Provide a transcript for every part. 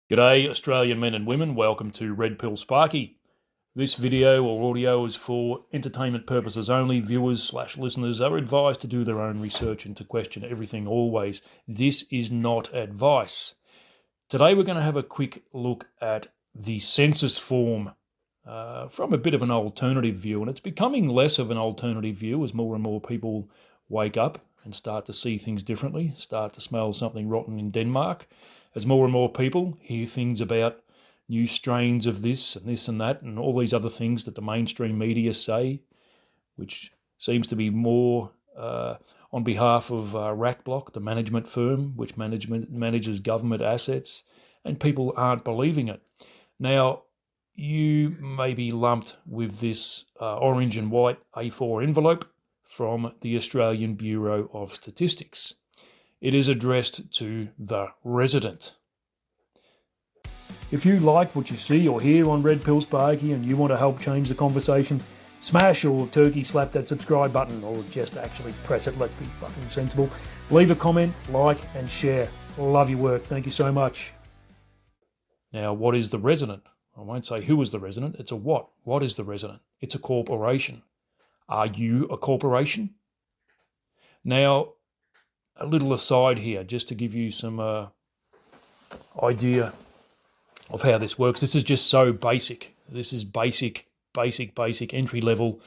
G'day Australian men and women, welcome to Red Pill Sparky. This video or audio is for entertainment purposes only. Viewers/listeners are advised to do their own research and to question everything always. This is not advice. Today we're going to have a quick look at the census form from a bit of an alternative view, and it's becoming less of an alternative view as more and more people wake up and start to see things differently, start to smell something rotten in Denmark. As more and more people hear things about new strains of this and that and all these other things that the mainstream media say, which seems to be more on behalf of RACBlock, the management firm, which manages government assets, and people aren't believing it. Now, you may be lumped with this orange and white A4 envelope from the Australian Bureau of Statistics. It is addressed to the resident. If you like what you see or hear on Red Pill Sparky and you want to help change the conversation, smash or turkey slap that subscribe button, or just actually press it. Let's be fucking sensible. Leave a comment, like and share. Love your work. Thank you so much. Now, what is the resident? I won't say who is the resident. It's a what. What is the resident? It's a corporation. Are you a corporation? Now, a little aside here, just to give you some idea of how this works. This is just so basic. This is basic entry-level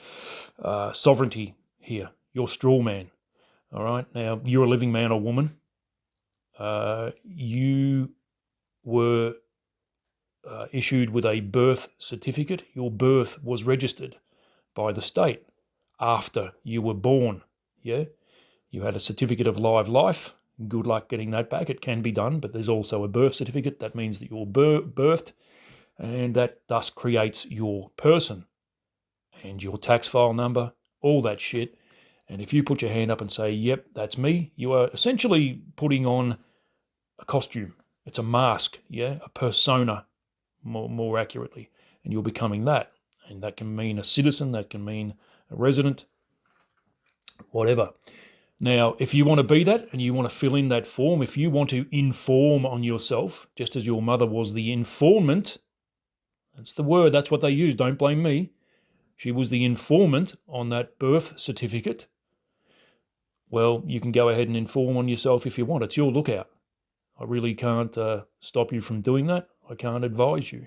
sovereignty here. You're straw man, all right? Now, you're a living man or woman. You were issued with a birth certificate. Your birth was registered by the state after you were born, yeah? You had a certificate of live life. Good luck getting that back. It can be done, but there's also a birth certificate. That means that you're birthed, and that thus creates your person and your tax file number, all that shit. And if you put your hand up and say, yep, that's me, you are essentially putting on a costume. It's a mask, yeah, a persona, more accurately, and you're becoming that. And that can mean a citizen, that can mean a resident, whatever. Now, if you want to be that and you want to fill in that form, if you want to inform on yourself, just as your mother was the informant, that's the word, that's what they use, don't blame me. She was the informant on that birth certificate. Well, you can go ahead and inform on yourself if you want. It's your lookout. I really can't stop you from doing that. I can't advise you.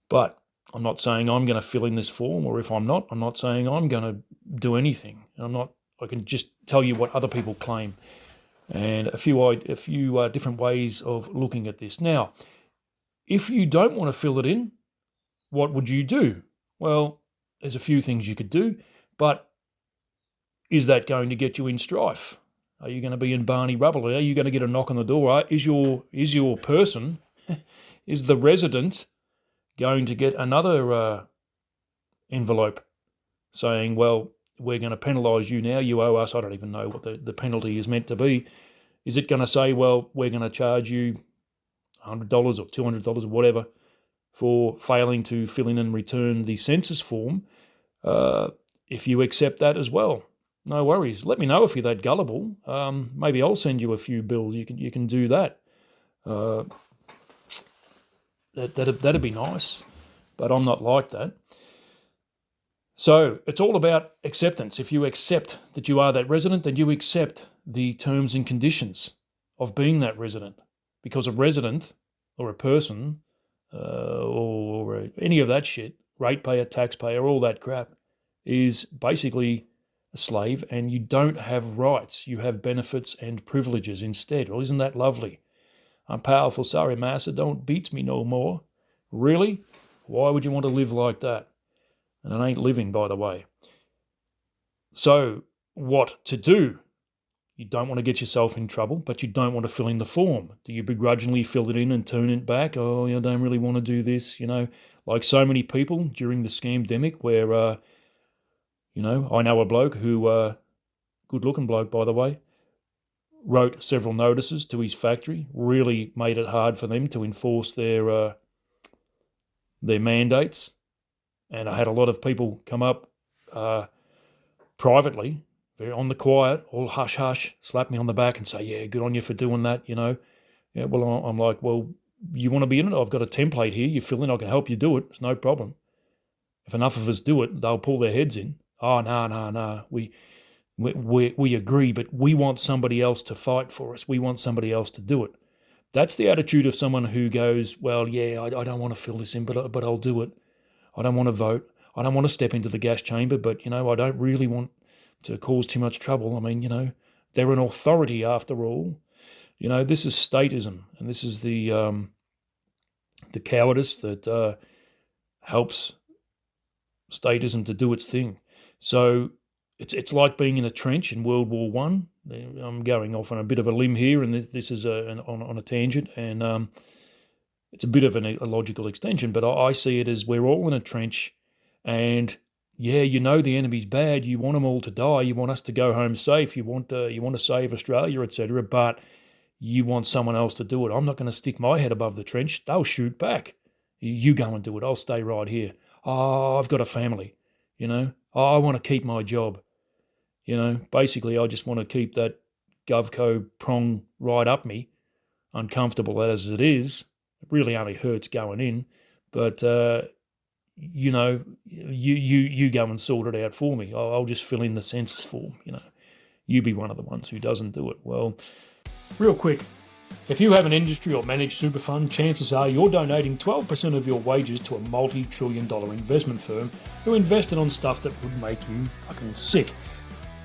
But I'm not saying I'm going to fill in this form, or if I'm not saying I'm going to do anything. I can just tell you what other people claim, and a few different ways of looking at this. Now, if you don't want to fill it in, what would you do? Well, there's a few things you could do, but is that going to get you in strife? Are you going to be in Barney Rubble? Are you going to get a knock on the door? Is your person, is the resident going to get another envelope saying, well, we're going to penalise you now, you owe us, I don't even know what the penalty is meant to be. Is it going to say, well, we're going to charge you $100 or $200 or whatever for failing to fill in and return the census form? If you accept that as well, no worries. Let me know if you're that gullible. Maybe I'll send you a few bills. You can do that. That'd be nice, but I'm not like that. So it's all about acceptance. If you accept that you are that resident, then you accept the terms and conditions of being that resident. Because a resident or a person or any of that shit, ratepayer, taxpayer, all that crap, is basically a slave, and you don't have rights. You have benefits and privileges instead. Well, isn't that lovely? I'm powerful, sorry, massa, don't beat me no more. Really? Why would you want to live like that? And it ain't living, by the way. So, what to do? You don't want to get yourself in trouble, but you don't want to fill in the form. Do you begrudgingly fill it in and turn it back? Oh, I don't really want to do this, like so many people during the scamdemic where, I know a bloke who, good-looking bloke, by the way, wrote several notices to his factory, really made it hard for them to enforce their mandates. And I had a lot of people come up privately, very on the quiet, all hush-hush, slap me on the back and say, yeah, good on you for doing that, Yeah, well, I'm like, well, you want to be in it? I've got a template here. You fill in. I can help you do it. It's no problem. If enough of us do it, they'll pull their heads in. Oh, no. We agree, but we want somebody else to fight for us. We want somebody else to do it. That's the attitude of someone who goes, well, yeah, I don't want to fill this in, but I'll do it. I don't want to vote. I don't want to step into the gas chamber, but, I don't really want to cause too much trouble. I mean, they're an authority after all. This is statism, and this is the cowardice that helps statism to do its thing. So it's like being in a trench in World War One. I'm going off on a bit of a limb here, and this is on a tangent, and it's a bit of a logical extension, but I see it as we're all in a trench, and yeah, the enemy's bad. You want them all to die. You want us to go home safe. You want to save Australia, etc. But you want someone else to do it. I'm not going to stick my head above the trench. They'll shoot back. You go and do it. I'll stay right here. Oh, I've got a family. Oh, I want to keep my job. Basically, I just want to keep that GovCo prong right up me, uncomfortable as it is. It really only hurts going in, but you go and sort it out for me. I'll just fill in the census form. You be one of the ones who doesn't do it. Well, real quick, if you have an industry or managed super fund, chances are you're donating 12% of your wages to a multi-trillion-dollar investment firm who invested on stuff that would make you fucking sick.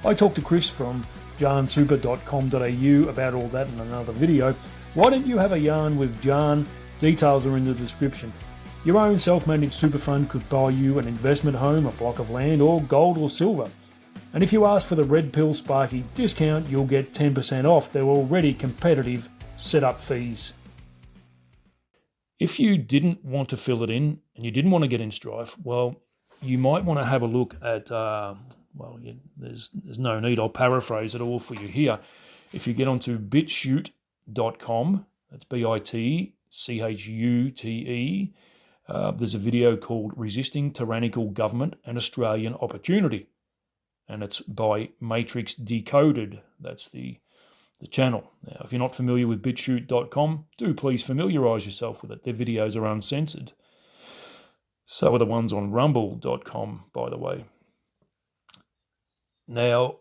I talked to Chris from jarnsuper.com.au about all that in another video. Why don't you have a yarn with Jarn? Details are in the description. Your own self-managed super fund could buy you an investment home, a block of land, or gold or silver. And if you ask for the Red Pill Sparky discount, you'll get 10% off their already competitive setup fees. If you didn't want to fill it in and you didn't want to get in strife, well, you might want to have a look at, there's no need, I'll paraphrase it all for you here. If you get onto bitchute.com, that's bitchute, there's a video called Resisting Tyrannical Government and Australian Opportunity. And it's by Matrix Decoded. That's the channel. Now, if you're not familiar with bitchute.com, do please familiarise yourself with it. Their videos are uncensored. So are the ones on rumble.com, by the way. Now,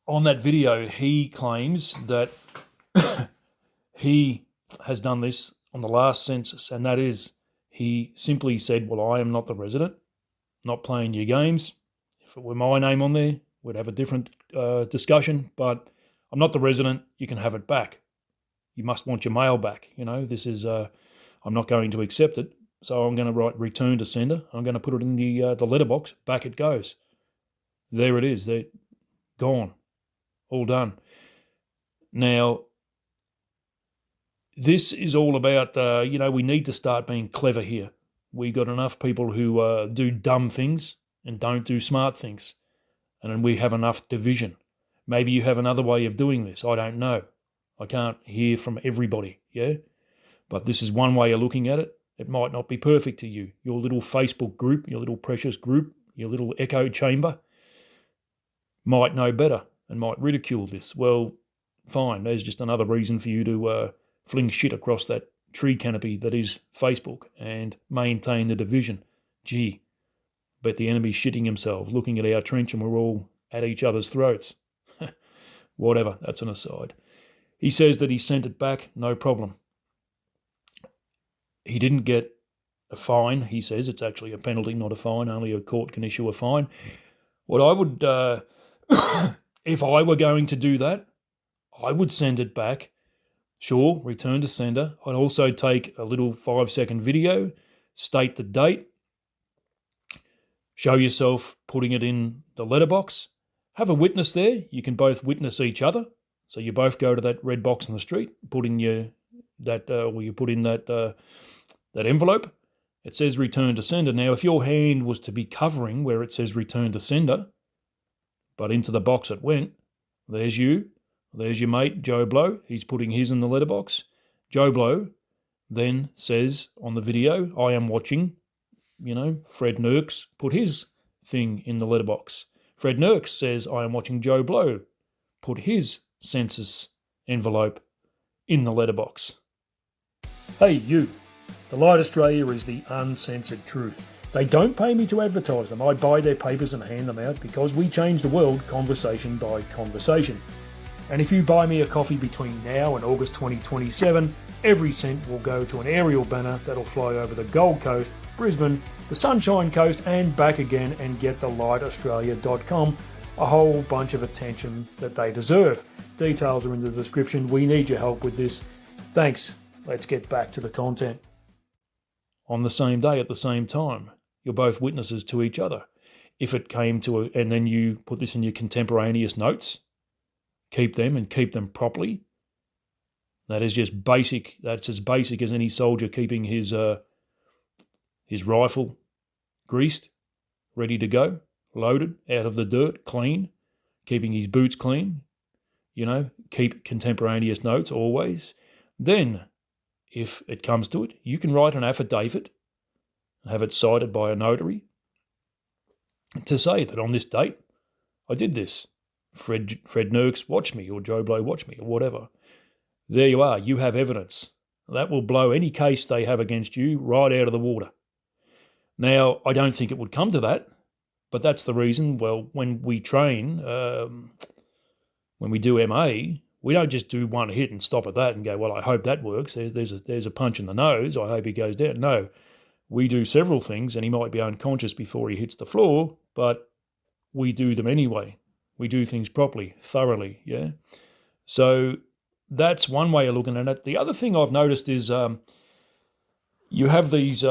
on that video, he claims that he has done this on the last census, and that is, he simply said, well, I am not the resident, not playing your games. If it were my name on there, we'd have a different discussion, but I'm not the resident, you can have it back. You must want your mail back. This is, I'm not going to accept it, so I'm going to write return to sender. I'm going to put it in the letterbox, back it goes. There it is, they're gone, all done. Now, this is all about, we need to start being clever here. We got enough people who do dumb things and don't do smart things. And then we have enough division. Maybe you have another way of doing this. I don't know. I can't hear from everybody, yeah? But this is one way of looking at it. It might not be perfect to you. Your little Facebook group, your little precious group, your little echo chamber might know better and might ridicule this. Well, fine. There's just another reason for you to fling shit across that tree canopy that is Facebook and maintain the division. Gee, bet the enemy's shitting himself looking at our trench and we're all at each other's throats. Whatever, that's an aside. He says that he sent it back, no problem. He didn't get a fine, he says. It's actually a penalty, not a fine. Only a court can issue a fine. What I would, if I were going to do that, I would send it back. Sure, return to sender. I'd also take a little 5-second video, state the date, show yourself putting it in the letterbox, have a witness there. You can both witness each other. So you both go to that red box in the street, put in you put in that envelope. It says return to sender. Now, if your hand was to be covering where it says return to sender, but into the box it went, there's you. There's your mate, Joe Blow. He's putting his in the letterbox. Joe Blow then says on the video, I am watching, Fred Nurks put his thing in the letterbox. Fred Nurks says, I am watching Joe Blow put his census envelope in the letterbox. Hey, you. The Light Australia is the uncensored truth. They don't pay me to advertise them. I buy their papers and hand them out because we change the world conversation by conversation. And if you buy me a coffee between now and August 2027, every cent will go to an aerial banner that'll fly over the Gold Coast, Brisbane, the Sunshine Coast and back again and get the lightaustralia.com a whole bunch of attention that they deserve. Details are in the description. We need your help with this. Thanks. Let's get back to the content. On the same day, at the same time, you're both witnesses to each other. If it came to and then you put this in your contemporaneous notes, keep them and keep them properly. That is just basic. That's as basic as any soldier keeping his rifle greased, ready to go, loaded, out of the dirt, clean, keeping his boots clean. Keep contemporaneous notes always. Then, if it comes to it, you can write an affidavit and have it cited by a notary to say that on this date, I did this. Fred Nurks watched me, or Joe Blow watched me, or whatever. There you are. You have evidence. That will blow any case they have against you right out of the water. Now, I don't think it would come to that, but that's the reason, well, when we train, when we do MA, we don't just do one hit and stop at that and go, well, I hope that works. There's a punch in the nose. I hope he goes down. No, we do several things and he might be unconscious before he hits the floor, but we do them anyway. We do things properly, thoroughly, yeah? So that's one way of looking at it. The other thing I've noticed is you have these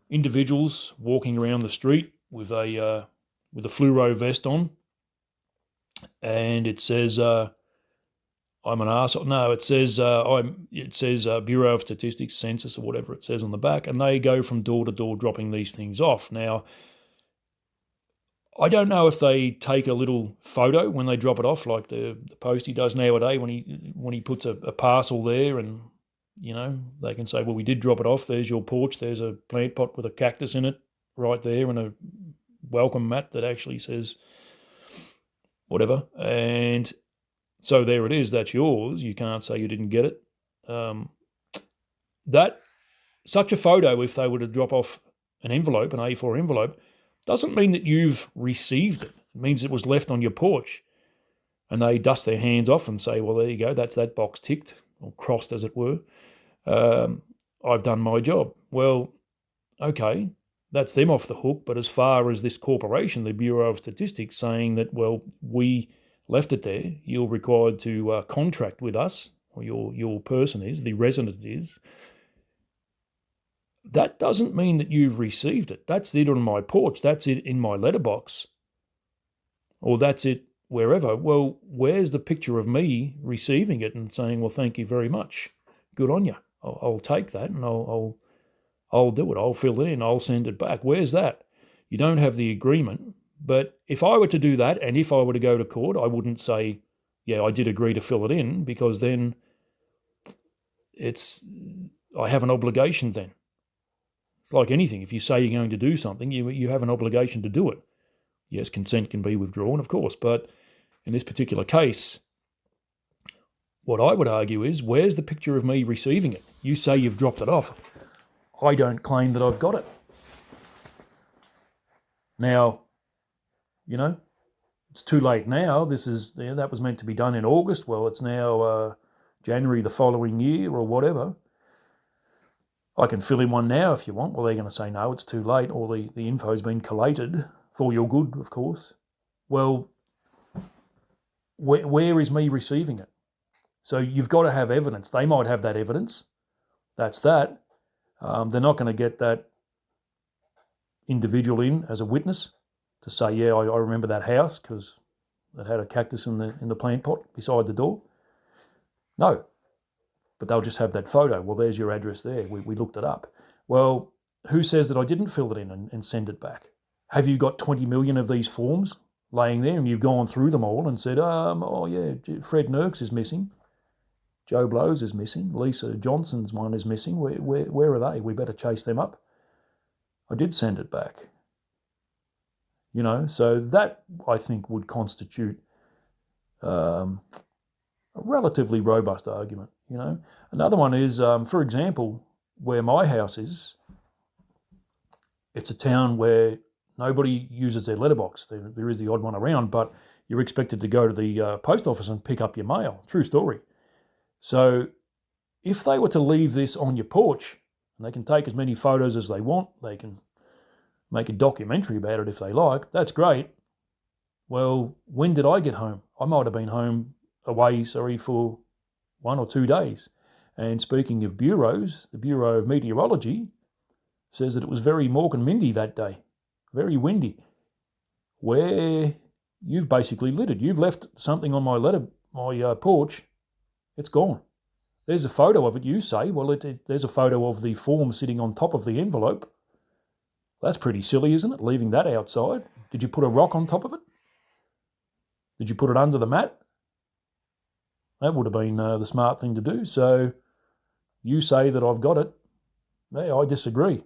individuals walking around the street with a fluoro vest on, and it says, I'm an arsehole. No, it says Bureau of Statistics, Census, or whatever it says on the back, and they go from door to door dropping these things off. Now, I don't know if they take a little photo when they drop it off, like the postie does nowadays when he puts a parcel there, and they can say, well, we did drop it off. There's your porch. There's a plant pot with a cactus in it right there, and a welcome mat that actually says whatever. And so there it is. That's yours. You can't say you didn't get it. Such a photo, if they were to drop off an envelope, an A4 envelope, doesn't mean that you've received it. It means it was left on your porch. And they dust their hands off and say, well, there you go, that's that box ticked, or crossed as it were. I've done my job. Well, okay, that's them off the hook. But as far as this corporation, the Bureau of Statistics, saying that, well, we left it there, you're required to contract with us, or your person is, the resident is, that doesn't mean that you've received it. That's it on my porch. That's it in my letterbox. Or that's it wherever. Well, where's the picture of me receiving it and saying, well, thank you very much. Good on you. I'll take that and I'll do it. I'll fill it in. I'll send it back. Where's that? You don't have the agreement. But if I were to do that and if I were to go to court, I wouldn't say, yeah, I did agree to fill it in, because then I have an obligation then. Like anything, if you say you're going to do something, you have an obligation to do it. Yes, consent can be withdrawn, of course, but in this particular case, what I would argue is, where's the picture of me receiving it? You say you've dropped it off. I don't claim that I've got it. Now, it's too late now. That was meant to be done in August. Well, it's now January the following year or whatever. I can fill in one now if you want. Well, they're going to say, no, it's too late, or the info's been collated for your good, of course. Well, where is me receiving it? So you've got to have evidence. They might have that evidence. That's that. They're not going to get that individual in as a witness to say, yeah, I remember that house because it had a cactus in the plant pot beside the door. No. But they'll just have that photo. Well, there's your address there. We looked it up. Well, who says that I didn't fill it in and send it back? Have you got 20 million of these forms laying there and you've gone through them all and said, oh yeah, Fred Nurks is missing. Joe Blow's is missing. Lisa Johnson's one is missing. Where are they? We better chase them up. I did send it back. So that, I think, would constitute a relatively robust argument. Another one is, for example, where my house is, it's a town where nobody uses their letterbox. There is the odd one around, but you're expected to go to the post office and pick up your mail. True story. So if they were to leave this on your porch, and they can take as many photos as they want, they can make a documentary about it if they like, that's great. Well, when did I get home? I might have been away for 1 or 2 days. And speaking of bureaus, the Bureau of Meteorology says that it was very mork and mindy that day, very windy, where you've basically littered. You've left something on my porch, it's gone. There's a photo of it, you say. Well, there's a photo of the form sitting on top of the envelope. That's pretty silly, isn't it, leaving that outside? Did you put a rock on top of it? Did you put it under the mat? That would have been the smart thing to do. So you say that I've got it. Hey, I disagree.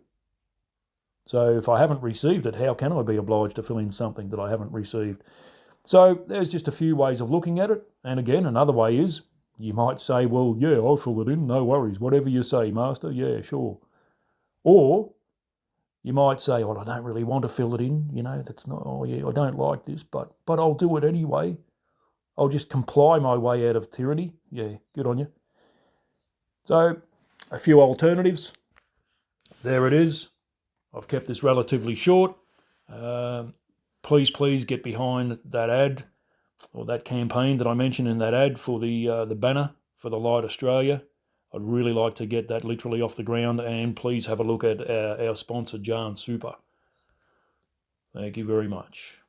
So if I haven't received it, how can I be obliged to fill in something that I haven't received? So there's just a few ways of looking at it. And again, another way is you might say, well, yeah, I'll fill it in, no worries. Whatever you say, master, yeah, sure. Or you might say, well, I don't really want to fill it in, that's not, oh yeah, I don't like this, but I'll do it anyway. I'll just comply my way out of tyranny. Yeah, good on you. So a few alternatives. There it is. I've kept this relatively short. Please get behind that ad or that campaign that I mentioned in that ad for the banner for the Light Australia. I'd really like to get that literally off the ground, and please have a look at our sponsor, Jarn Super. Thank you very much.